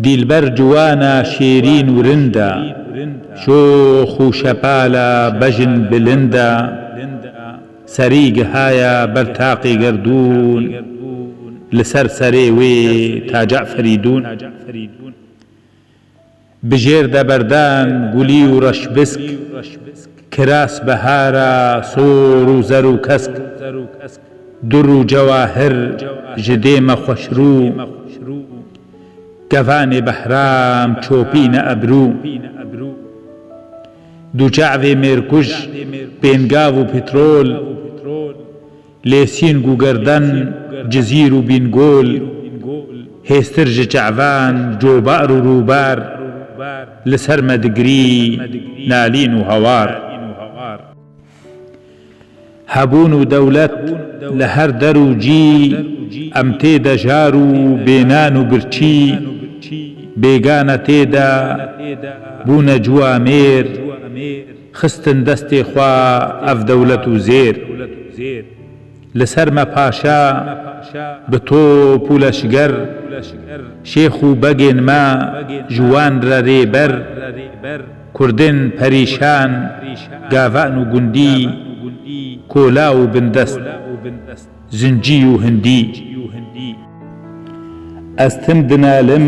دیلبەر جوانە شێرین و رندە شۆخ و شەپالە بەژن بلندە سەری گەهایە بەر تاقی گەردوون لەسەر سەرێ وێ تا جەعفەریدون بژێر دەبەردان گولی و ڕەشبسک کراس بەهارە سۆر و زەر و کەسک دوڕ و جەواهر ji dême xweşrû gevanê behram çopîne ebrû du çavê mêrkuj pêngav û pîtrol lê sîng û gerdan cizîr û bîngol hêstir ji çavan cobar û rûbar li ser me digirî nalîn û hewar hebûn û dewlet li her der û cî em tê de jar û bênan û birçî bêgane tê de bûne ciwa mêr xistin destê xwe ev dewlet û zêr li ser me paşa bi top û leşger şêx û begên me ji wan re rêber kurdên perîşan gavan û gundî kola û bindest zincî û hindî ez tim dinalim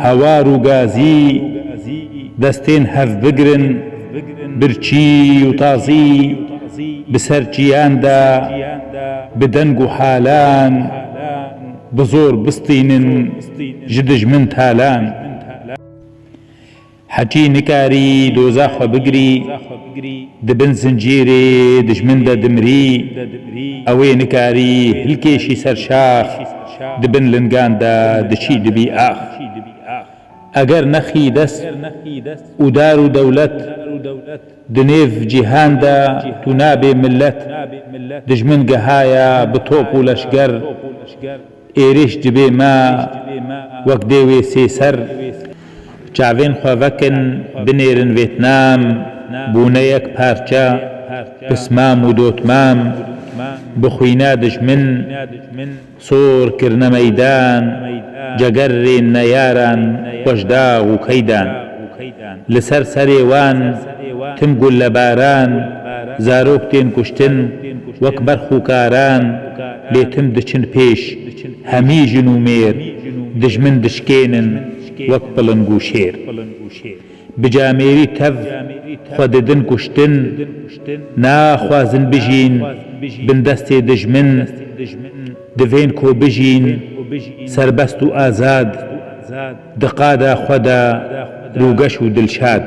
hewar û gazî destên hev bigirin birçî û tazî bi ser çiyan de bi deng û halan bi zor bistînin ji dijmin talan hecî nikarî doza xwe bigirî dibin zincîrê dijmin de dimrî ew ê nikarî hilkêşî ser şax dibin lingan de diçî dibî ax eger nexî dest û dar û dewlet di nêv cîhan de tu nabê millet dijmin gehaya bi top û leşger êrîş dibê me wek dêwê sêser çavên xwe vekin binêrin vêtnam bûne yek parça pismam û dotmam bi xwîna dijmin sor kirine meydan cegerên neyaran xweşdax û keydan li ser serê wan tim gullebaran zarok tên kuştin wek berx û karan lê tim diçin pêş hemî jin û mêr dijmin dişkênin wek piling û şêr bi camêrî tev xwe didin kuştin naxwazin bijîn bin destê dijmin divên ku bijîn serbest û azad di qada xwe de rûgeş û dilşad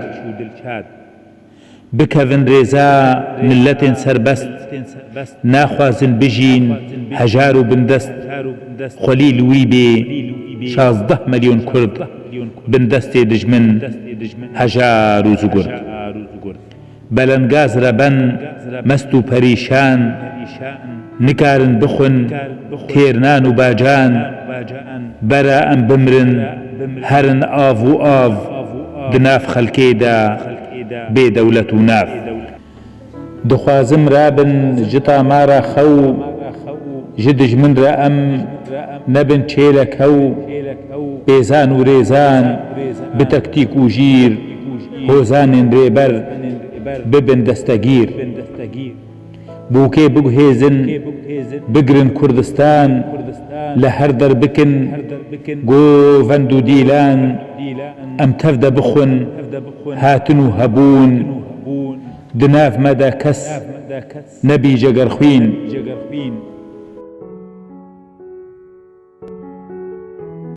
bikevin rêza milletên serbest naxwazin bijîn hejar û bindest xwelî li wî bê 16 milyon kurd bin destê dijmin hejar û zugurd belengaz reben mest û perîşan nikarin bixwin têrnan û bacan bera em bimrin herin av û av di nav xelkê de bê dewlet û nav dixwazim rabin ji tamara xew ji dijmin re em nebin çêlekew êzan û rêzan bi tektîk û jîr hozanên rêber bibin destegîr bûkê biguhêzin bigirin kurdistan li her der bikin govend û dîlan em tev de bixwin hatin û hebûn di nav me de kes nebî cegerxwîn